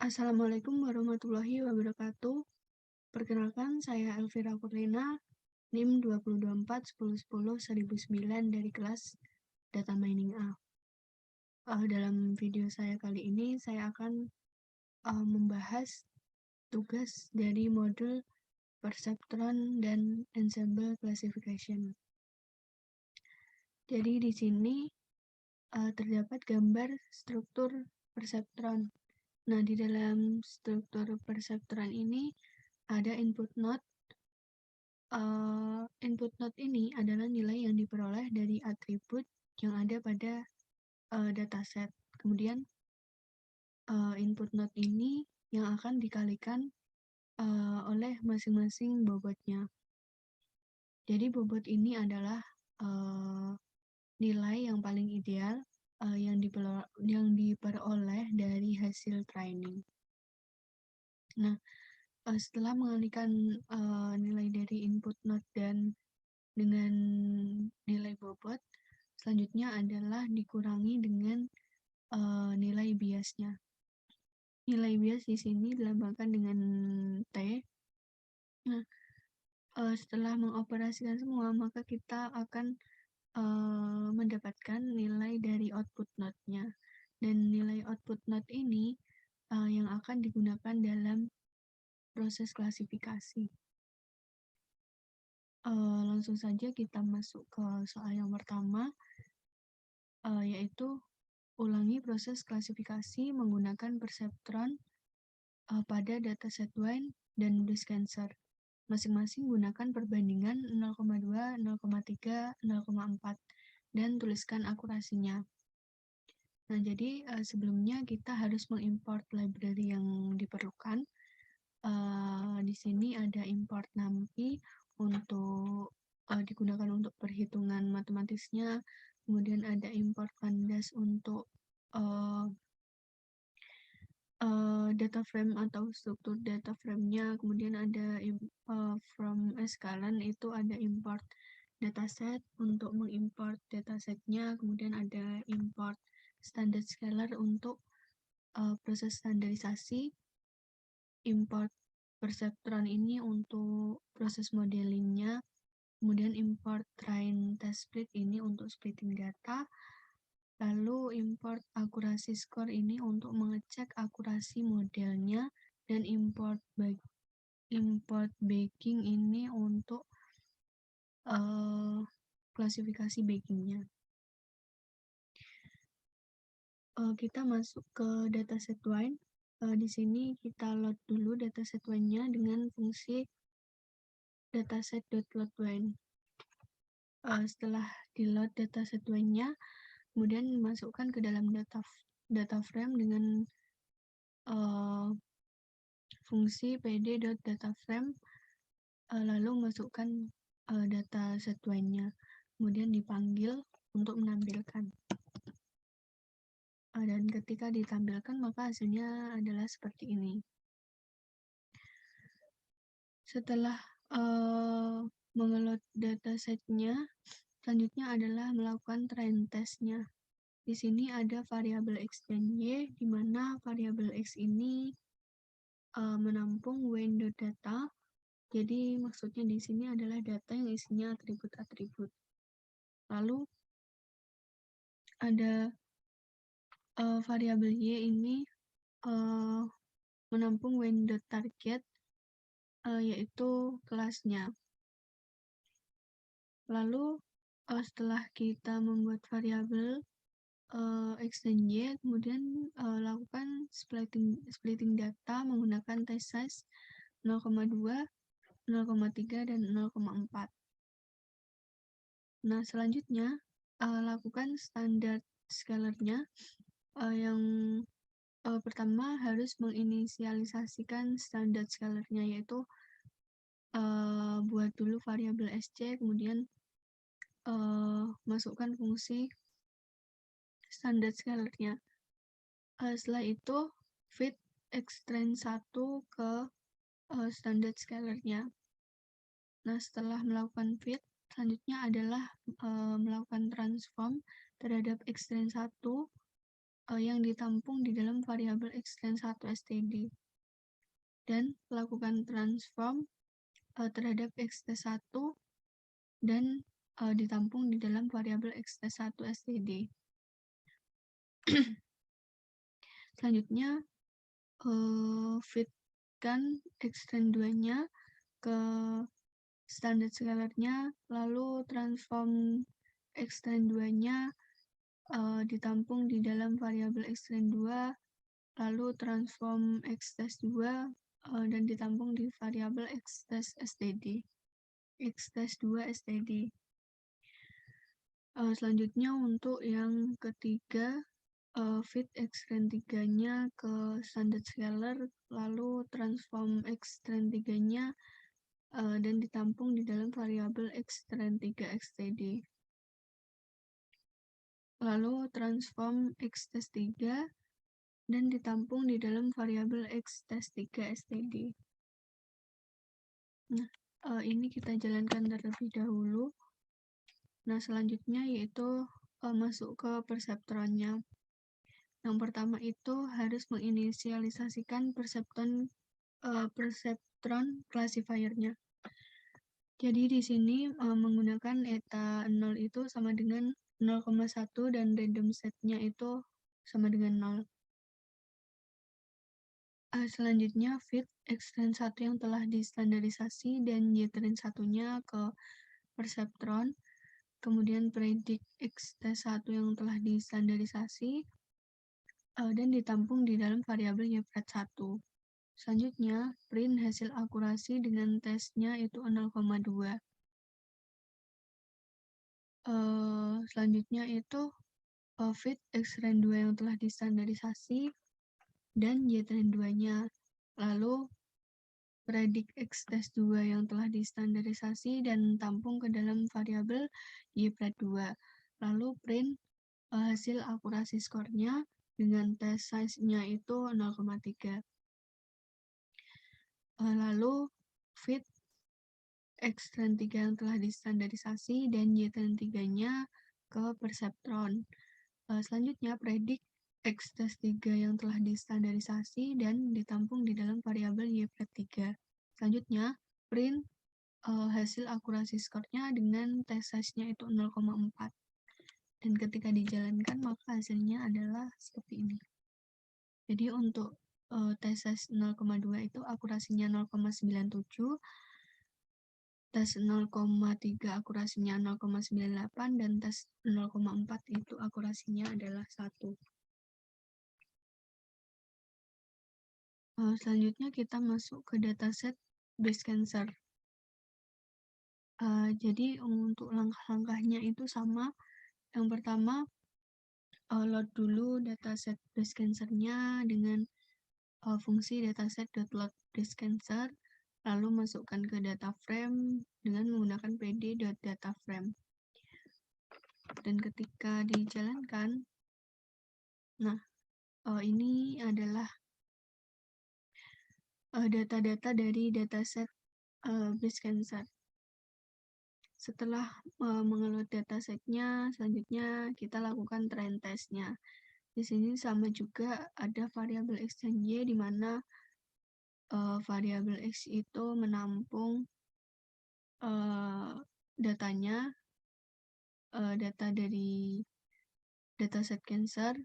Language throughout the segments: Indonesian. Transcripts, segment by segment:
Assalamualaikum warahmatullahi wabarakatuh. Perkenalkan, saya Elvira Kurlina, NIM 2024-1010-1009 dari kelas Data Mining A. Dalam video saya kali ini, saya akan membahas tugas dari modul Perceptron dan Ensemble Classification. Jadi di sini terdapat gambar struktur perceptron. Nah, di dalam struktur perceptron ini ada input node. Input node ini adalah nilai yang diperoleh dari atribut yang ada pada dataset. Kemudian input node ini yang akan dikalikan oleh masing-masing bobotnya. Jadi bobot ini adalah nilai yang paling ideal yang diperoleh dari hasil training. Nah, setelah mengalihkan nilai dari input node dan dengan nilai bobot, selanjutnya adalah dikurangi dengan nilai biasnya. Nilai bias di sini dilambangkan dengan T. Nah, setelah mengoperasikan semua, maka kita akan mendapatkan nilai dari output node-nya. Dan nilai output node ini yang akan digunakan dalam proses klasifikasi. Langsung saja kita masuk ke soal yang pertama, yaitu ulangi proses klasifikasi menggunakan perceptron pada dataset Wine dan Breast Cancer. Masing-masing gunakan perbandingan 0,2, 0,3, 0,4 dan tuliskan akurasinya. Nah, jadi sebelumnya kita harus mengimport library yang diperlukan. Di sini ada import NumPy untuk digunakan untuk perhitungan matematisnya, kemudian ada import Pandas untuk data frame atau struktur data frame-nya, kemudian ada from scalan itu ada import dataset untuk mengimport datasetnya, kemudian ada import standard scalar untuk proses standarisasi, import perceptron ini untuk proses modelingnya, kemudian import train test split ini untuk splitting data, lalu import akurasi score ini untuk mengecek akurasi modelnya, dan import bagging ini untuk klasifikasi baggingnya. Kita masuk ke dataset Wine. Di sini kita load dulu dataset Wine-nya dengan fungsi dataset.loadWine. Setelah di-load dataset Wine-nya, kemudian masukkan ke dalam data frame dengan fungsi pd.dataframe, lalu masukkan data set Wine-nya, kemudian dipanggil untuk menampilkan. Dan ketika ditampilkan, maka hasilnya adalah seperti ini. Setelah mengeload datasetnya, selanjutnya adalah melakukan train test-nya. Di sini ada variabel x dan y, di mana variabel x ini menampung win.data. Jadi maksudnya di sini adalah data yang isinya atribut-atribut. Lalu ada variabel y ini menampung win.target, yaitu kelasnya. Lalu setelah kita membuat variabel x dan y, kemudian lakukan splitting data menggunakan test size 0,2, 0,3, dan 0,4. Nah, selanjutnya lakukan standar scalarnya. Yang pertama harus menginisialisasikan standar scalarnya, yaitu buat dulu variabel sc, kemudian masukkan fungsi standar scalarnya. Setelah itu fit xtrain 1 ke standar scalarnya. Nah, setelah melakukan fit, selanjutnya adalah melakukan transform terhadap xtrain 1 yang ditampung di dalam variabel x-1 std. Dan lakukan transform terhadap x-1 dan ditampung di dalam variabel x-1 std. Selanjutnya, fitkan x-2-nya ke standard scalar-nya, lalu transform x-2-nya ditampung di dalam variabel x-2, lalu transform x-2 dan ditampung di variabel x-std. x-2 std. Selanjutnya untuk yang ketiga, fit x-3-nya ke standard scalar, lalu transform x-3-nya dan ditampung di dalam variabel x-3 std. Lalu transform x-3 dan ditampung di dalam variabel x-3 std. Nah, ini kita jalankan terlebih dahulu. Nah, selanjutnya yaitu masuk ke perseptronnya. Yang pertama itu harus menginisialisasikan perseptron classifier-nya. Jadi di sini menggunakan eta 0 itu sama dengan 0,1 dan random set-nya itu sama dengan 0. Selanjutnya fit x-1 yang telah distandarisasi dan y-1-nya ke perseptron. Kemudian predict x-1 yang telah distandarisasi dan ditampung di dalam variabel y-1. Selanjutnya, print hasil akurasi dengan tesnya itu 0,2. Selanjutnya itu fit x-2 yang telah distandarisasi dan y-2-nya. Lalu predict x-2 yang telah distandarisasi dan tampung ke dalam variabel y-2. Lalu print hasil akurasi skornya dengan test size-nya itu 0,3. Lalu fit x-3 yang telah distandarisasi dan y-3-nya ke perseptron. Selanjutnya predict x-3 yang telah distandarisasi dan ditampung di dalam variabel y-3. Selanjutnya print hasil akurasi skornya dengan test size-nya itu 0,4. Dan ketika dijalankan maka hasilnya adalah seperti ini. Jadi untuk tes 0,2 itu akurasinya 0,97, tes 0,3 akurasinya 0,98, dan tes 0,4 itu akurasinya adalah 1. Selanjutnya kita masuk ke dataset breast cancer. Jadi untuk langkah-langkahnya itu sama. Yang pertama, load dulu dataset breast cancer-nya dengan fungsi dataset.load breast cancer, lalu masukkan ke data frame dengan menggunakan pd.dataframe. Dan ketika dijalankan, nah ini adalah data-data dari dataset breast cancer. Setelah mengeload datasetnya, selanjutnya kita lakukan trend test-nya. Di sini sama juga ada variabel x dan y, di mana variabel x itu menampung datanya, data dari dataset cancer.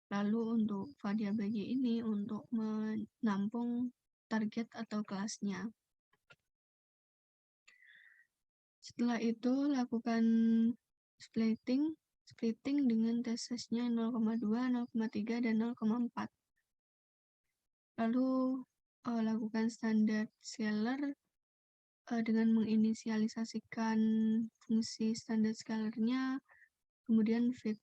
Lalu untuk variabel y ini untuk menampung target atau kelasnya. Setelah itu lakukan splitting dengan test size-nya 0,2, 0,3, dan 0,4. Lalu lakukan standard scalar dengan menginisialisasikan fungsi standard scalar-nya, kemudian fit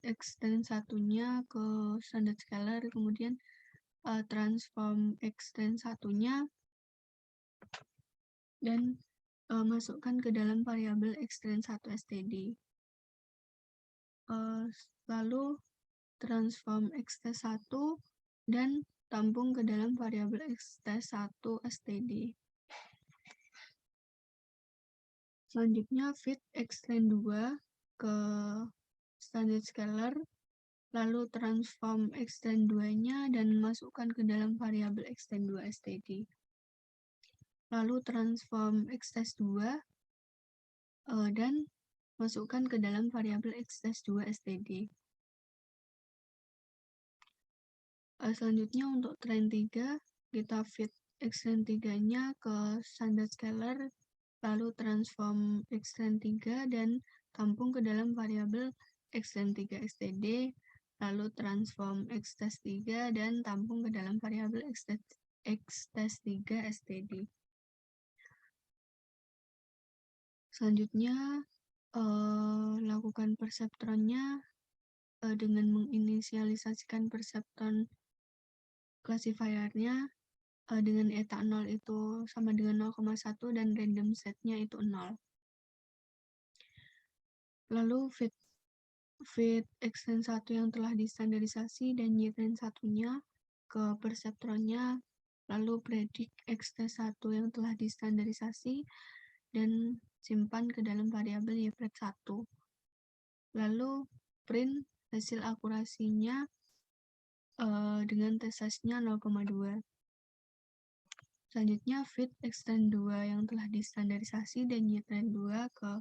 x-1-nya ke standard scalar, kemudian transform x-1-nya, dan masukkan ke dalam variabel x-1 std. Lalu transform x-1 dan tampung ke dalam variabel x-1 std. Selanjutnya fit x-2 ke standard scalar, lalu transform extend 2-nya dan masukkan ke dalam variabel extend 2 std. Lalu transform xtest 2 dan masukkan ke dalam variabel xtest 2 std. Selanjutnya untuk train 3, kita fit extend 3-nya ke standard scalar, lalu transform extend 3 dan tampung ke dalam variabel extend 3 std, lalu transform xtest 3 dan tampung ke dalam variabel xtest 3 std. Selanjutnya, lakukan perseptronnya dengan menginisialisasikan perseptron classifiernya dengan eta 0 itu sama dengan 0,1 dan random set-nya itu 0. Lalu fit extend 1 yang telah distandarisasi dan y-train 1-nya ke perseptronnya, lalu predik xtest 1 yang telah distandarisasi dan simpan ke dalam variabel y-pred 1. Lalu print hasil akurasinya dengan t-size-nya 0,2. Selanjutnya fit extend 2 yang telah distandarisasi dan y-train 2 ke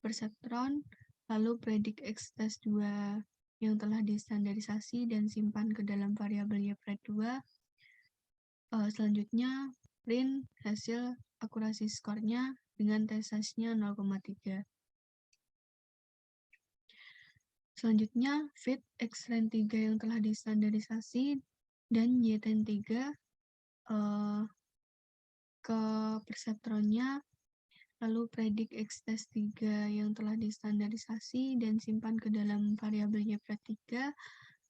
perseptron, lalu predik xtest 2 yang telah distandarisasi dan simpan ke dalam variabel y-pred 2. Selanjutnya print hasil akurasi skornya dengan t-size-nya 0,3. Selanjutnya fit xtrain 3 yang telah distandarisasi dan y-train 3 ke perseptronnya, lalu predik xtest 3 yang telah distandarisasi dan simpan ke dalam variabel y-pred 3,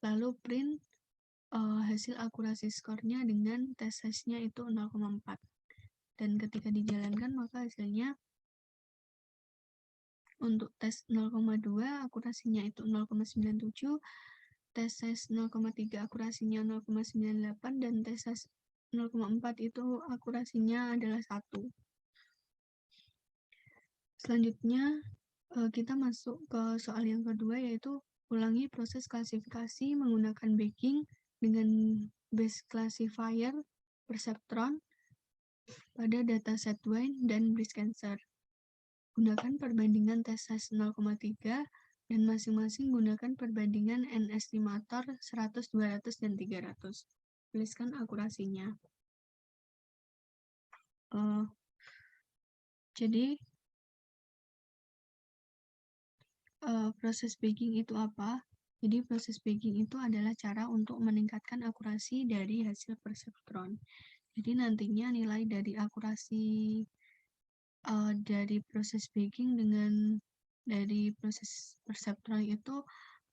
lalu print hasil akurasi skornya dengan t-size-nya itu 0,4. Dan ketika dijalankan maka hasilnya untuk tes 0,2 akurasinya itu 0,97, t-size 0,3 akurasinya 0,98, dan t-size 0,4 itu akurasinya adalah 1. Selanjutnya kita masuk ke soal yang kedua, yaitu ulangi proses klasifikasi menggunakan bagging dengan base classifier perceptron pada dataset Wayne dan breast cancer. Gunakan perbandingan t-size 0,3 dan masing-masing gunakan perbandingan N estimator 100, 200, dan 300. Tuliskan akurasinya. Jadi, proses bagging itu apa? Jadi, proses bagging itu adalah cara untuk meningkatkan akurasi dari hasil perseptron. Jadi, nantinya nilai dari akurasi dari proses bagging dengan dari proses perseptron itu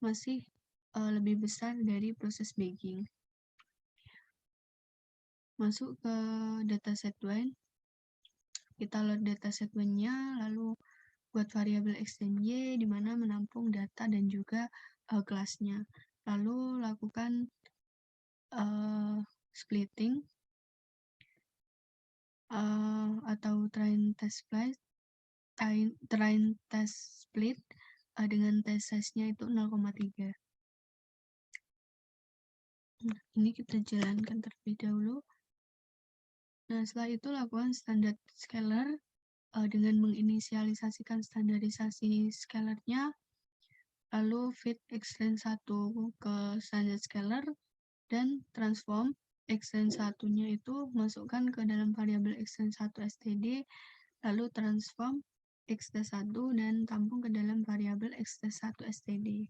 masih lebih besar dari proses bagging. Masuk ke dataset Wayne, kita load dataset Wayne-nya, lalu buat variabel extend y di mana menampung data dan juga kelasnya. Lalu lakukan splitting atau train test split dengan test size-nya itu 0,3. Nah, ini kita jalankan terlebih dahulu. Nah, setelah itu lakukan standard scalar dengan menginisialisasikan standarisasi scalarnya, lalu fit xtrain 1 ke standard scalar dan transform xtrain 1-nya itu masukkan ke dalam variabel xtrain 1 std, lalu transform xtest 1 dan tampung ke dalam variabel xtest 1 std.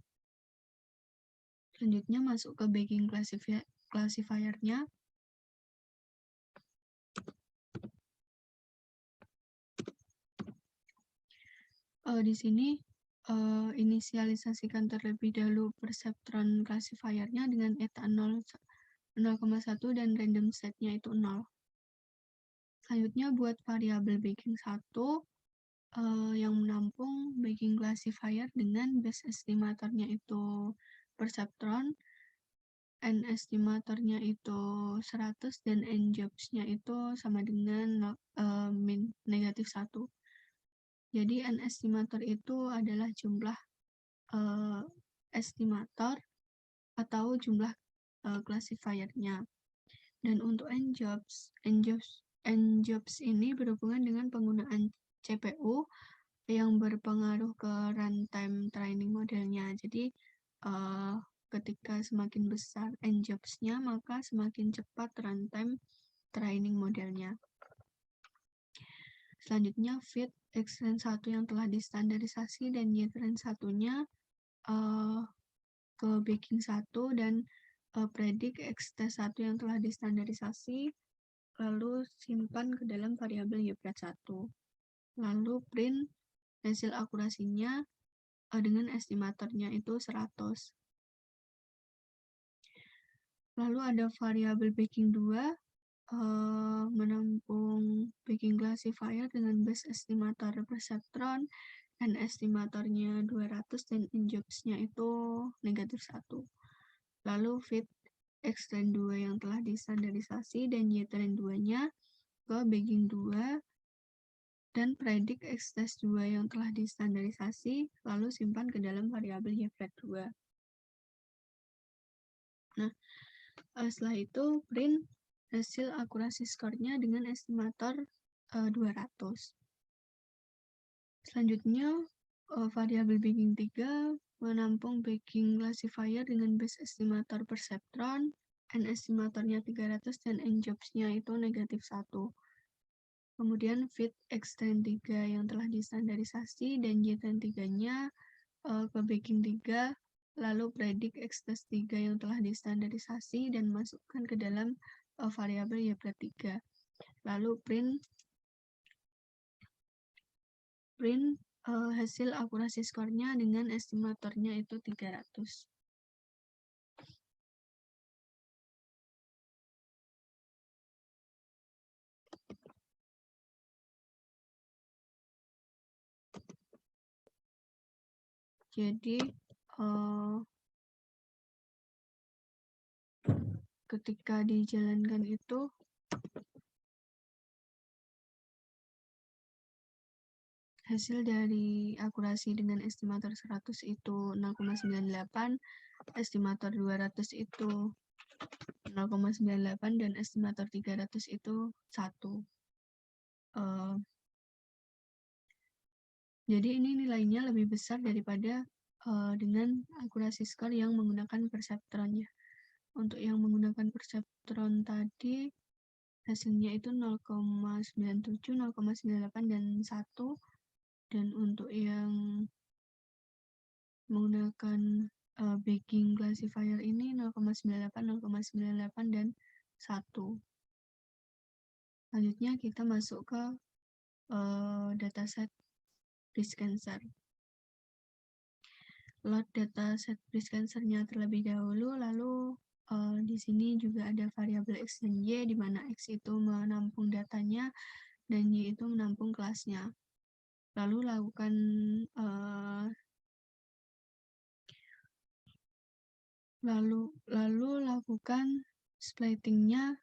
Selanjutnya masuk ke bagging classifier-nya. Di sini inisialisasikan terlebih dahulu perceptron classifier-nya dengan eta 0,1 dan random set-nya itu 0. Selanjutnya buat variabel bagging 1 yang menampung bagging classifier dengan base estimatornya itu perceptron, N estimatornya itu 100, dan N jobs-nya itu sama dengan negatif 1. Jadi N estimator itu adalah jumlah estimator atau jumlah classifier-nya. Dan untuk njobs ini berhubungan dengan penggunaan CPU yang berpengaruh ke runtime training modelnya. Jadi ketika semakin besar njobs-nya, maka semakin cepat runtime training modelnya. Selanjutnya fit X-Trend 1 yang telah distandarisasi dan Y-Trend 1-nya ke baking 1 dan predict X-Test 1 yang telah distandarisasi, lalu simpan ke dalam variabel Y-Pred 1. Lalu print hasil akurasinya dengan estimatornya itu 100. Lalu ada variabel baking 2 menampung baking classifier dengan base estimator perseptron dan estimatornya 200 dan njobs-nya itu -1. Lalu fit X-Trend 2 yang telah distandarisasi dan Y-Trend 2-nya ke baking 2 dan predict X-Test 2 yang telah distandarisasi, lalu simpan ke dalam variabel Y-Pred 2. Nah, setelah itu print hasil akurasi skornya dengan estimator 200. Selanjutnya, variabel baking 3 menampung baking classifier dengan base estimator perseptron, n estimatornya 300 dan njobs-nya itu -1. Kemudian fit X-Trend 3 yang telah distandarisasi dan Y-Trend 3-nya ke baking 3, lalu predict X-Test 3 yang telah distandarisasi dan masukkan ke dalam variabel Y-Pred 3. Lalu print hasil akurasi skornya dengan estimatornya itu 300. Jadi ketika dijalankan itu hasil dari akurasi dengan estimator 100 itu 0,98, estimator 200 itu 0,98 dan estimator 300 itu 1. Jadi ini nilainya lebih besar daripada dengan akurasi skor yang menggunakan perseptron ya. Untuk yang menggunakan perseptron tadi hasilnya itu 0,97, 0,98 dan 1. Dan untuk yang menggunakan baking classifier ini 0,98, 0,98 dan 1. Selanjutnya kita masuk ke dataset breast cancer. Load dataset breast cancer-nya terlebih dahulu, lalu di sini juga ada variabel X dan Y, di mana X itu menampung datanya dan Y itu menampung kelasnya. Lalu lakukan splitting-nya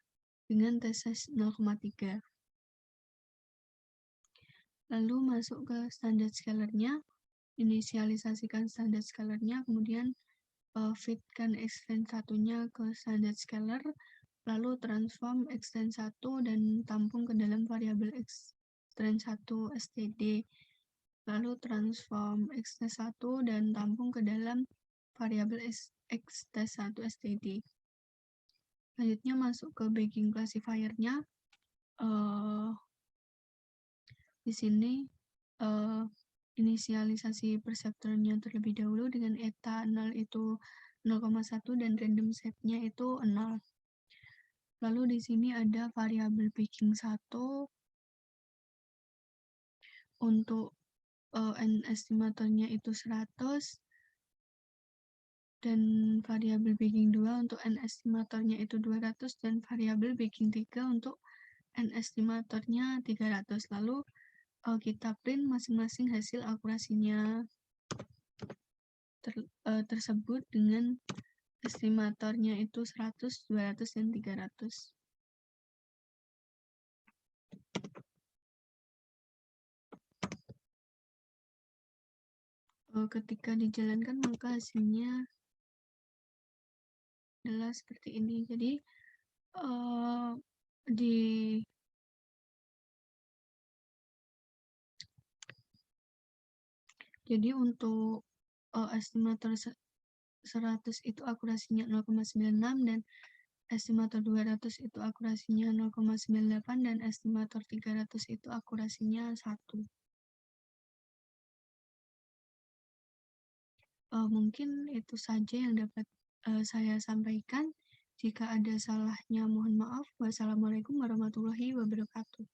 dengan t-size 0,3. Lalu masuk ke standard scalar-nya, inisialisasikan standard scalar-nya, kemudian fitkan X-Trend 1-nya ke standard scalar, lalu transform X-Trend 1 dan tampung ke dalam variabel X-Trend 1 std. Lalu transform X-Test 1 dan tampung ke dalam variabel X-Test 1 std. Selanjutnya masuk ke baking classifier-nya. Di sini inisialisasi perseptronnya terlebih dahulu dengan eta 0 itu 0,1 dan random set-nya itu 0. Lalu di sini ada variabel baking 1 untuk n estimatornya itu 100 dan variabel baking 2 untuk n estimatornya itu 200 dan variabel baking 3 untuk n estimatornya 300. Lalu kita print masing-masing hasil akurasinya tersebut dengan estimatornya itu 100, 200 dan 300. Ketika dijalankan maka hasilnya adalah seperti ini. Eee, di untuk, estimator 100 itu akurasinya 0,96 dan estimator 200 itu akurasinya 0,98 dan estimator 300 itu akurasinya 1. Mungkin itu saja yang dapat, saya sampaikan. Jika ada salahnya mohon maaf. Wassalamualaikum warahmatullahi wabarakatuh.